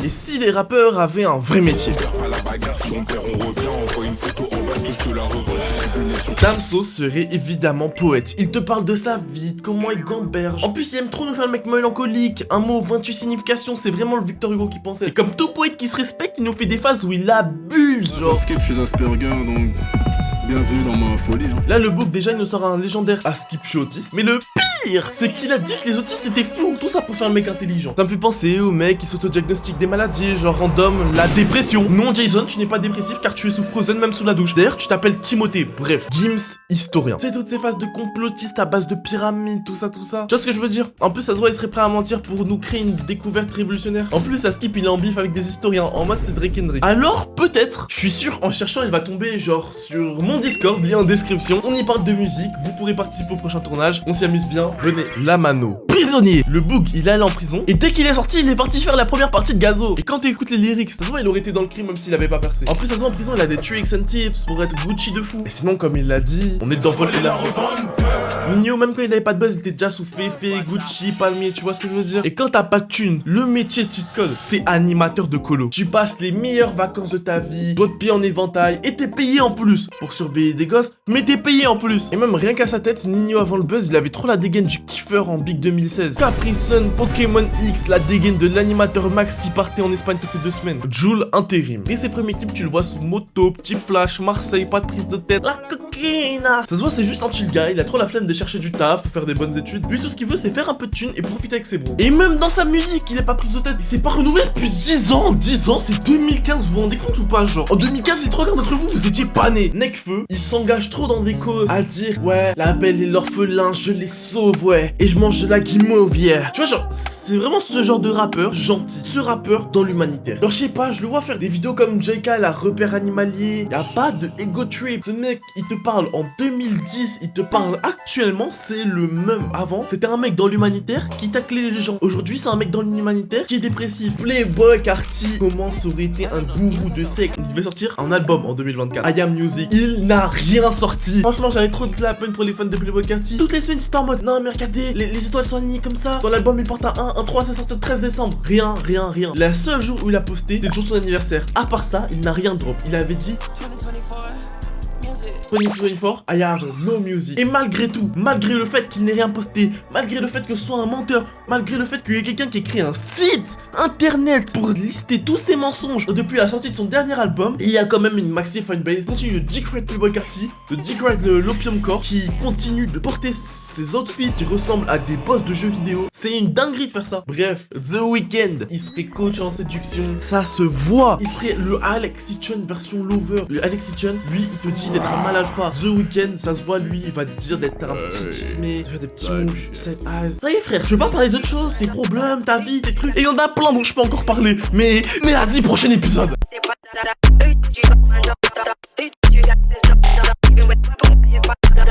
Et si les rappeurs avaient un vrai métier? Damso serait évidemment poète. Il te parle de sa vie, de comment il gamberge. En plus, il aime trop nous faire le mec mélancolique. Un mot, 28 significations, c'est vraiment le Victor Hugo qui pensait. Et comme tout poète qui se respecte, il nous fait des phases où il abuse, genre. Je suis Asperger, donc bienvenue dans ma folie. Hein. Là, le book, déjà, il nous sort un légendaire Askip, je suis autiste. Mais le pire, c'est qu'il a dit que les autistes étaient fous. Tout ça pour faire le mec intelligent. Ça me fait penser au mec qui s'auto-diagnostique des maladies, genre random, la dépression. Non, Jason, tu n'es pas dépressif car tu es sous Frozen, même sous la douche. D'ailleurs, tu t'appelles Timothée. Bref, Gims, historien. C'est toutes ces phases de complotistes à base de pyramides, tout ça, tout ça. Tu vois ce que je veux dire? En plus, ça se voit, il serait prêt à mentir pour nous créer une découverte révolutionnaire. En plus, Askip, il est en bif avec des historiens. En mode, c'est Drake and Drake. Alors, peut-être, je suis sûr, en cherchant, il va tomber, genre, sur mon Discord, lien en description. On y parle de musique. Vous pourrez participer au prochain tournage. On s'y amuse bien. Venez, la mano. Prisonnier. Le Boog, il est allé en prison. Et dès qu'il est sorti, il est parti faire la première partie de Gazo. Et quand tu écoutes les lyrics, ça se voit, il aurait été dans le crime même s'il avait pas percé. En plus, ça se voit en prison, il a des tricks and tips pour être Gucci de fou. Et sinon, comme il l'a dit, on est dans Vol et la revente. Nino, même quand il avait pas de buzz, il était déjà sous Fefe, Gucci, Palmier, tu vois ce que je veux dire? Et quand t'as pas de thune, le métier de cheat code, c'est animateur de colo. Tu passes les meilleures vacances de ta vie, doigts de pied en éventail, et t'es payé en plus pour surveiller des gosses, mais t'es payé en plus. Et même rien qu'à sa tête, Nino avant le buzz, il avait trop la dégaine du kiffeur en Big 2016. Capri Sun, Pokémon X, la dégaine de l'animateur Max qui partait en Espagne toutes les 2 semaines. Joule intérim. Dès ses premiers clips, tu le vois sous moto, petit flash, Marseille, pas de prise de tête. La coquina. Ça se voit, c'est juste un chill guy, il a trop la flemme de chercher du taf, pour faire des bonnes études. Lui, tout ce qu'il veut, c'est faire un peu de thunes et profiter avec ses bros. Et même dans sa musique, il est pas prise de tête. Il s'est pas renouvelé depuis 10 ans. 10 ans, c'est 2015, vous vous rendez compte ou pas, genre? En 2015, les 3 quarts d'entre vous, vous étiez pas nés. Nekfeu, il s'engage trop dans des causes à dire, ouais, la belle et l'orphelin, je les sauve, ouais. Et je mange de la guimauve, yeah. Tu vois, genre, c'est vraiment ce genre de rappeur gentil. Ce rappeur dans l'humanitaire. Alors, je sais pas, je le vois faire des vidéos comme JK, la repère animalier. Y a pas de ego trip. Ce mec, il te parle en 2010, il te parle actuellement, c'est le même. Avant, c'était un mec dans l'humanitaire qui taclait les gens. Aujourd'hui, c'est un mec dans l'humanitaire qui est dépressif. Playboy Carti, comment ça aurait été un gourou de secte? Il devait sortir un album en 2024. I Am Music. Il n'a rien sorti. Franchement, j'avais trop de la peine pour les fans de Playboy Carti. Toutes les semaines, c'était en mode, non, mais regardez, les étoiles sont alignées comme ça. Dans l'album, il porte un 3, ça sort le 13 décembre. Rien. La seule jour où il a posté, c'était le jour de son anniversaire. À part ça, il n'a rien drop. Il avait dit 2024, I have no music. Et malgré tout, malgré le fait qu'il n'ait rien posté, malgré le fait que ce soit un menteur, malgré le fait qu'il y ait quelqu'un qui ait créé un site internet pour lister tous ses mensonges depuis la sortie de son dernier album, il y a quand même une maxi fanbase. Continue le Dick Red Playboy Carti, le Dick Red l'Opium Corps, qui continue de porter ses outfits qui ressemblent à des boss de jeux vidéo. C'est une dinguerie de faire ça. Bref, The Weeknd, il serait coach en séduction, ça se voit. Il serait le Alexis Chun version lover. Le Alexis Chun, lui, il te dit d'être un mal alpha. The Weeknd, ça se voit, lui, il va te dire d'être un petit dismé, de faire des petits moves, set eyes. Ça y est, frère, je veux pas parler d'autre chose, tes problèmes, ta vie, tes trucs. Et il y en a plein dont je peux encore parler. Mais vas-y, prochain épisode.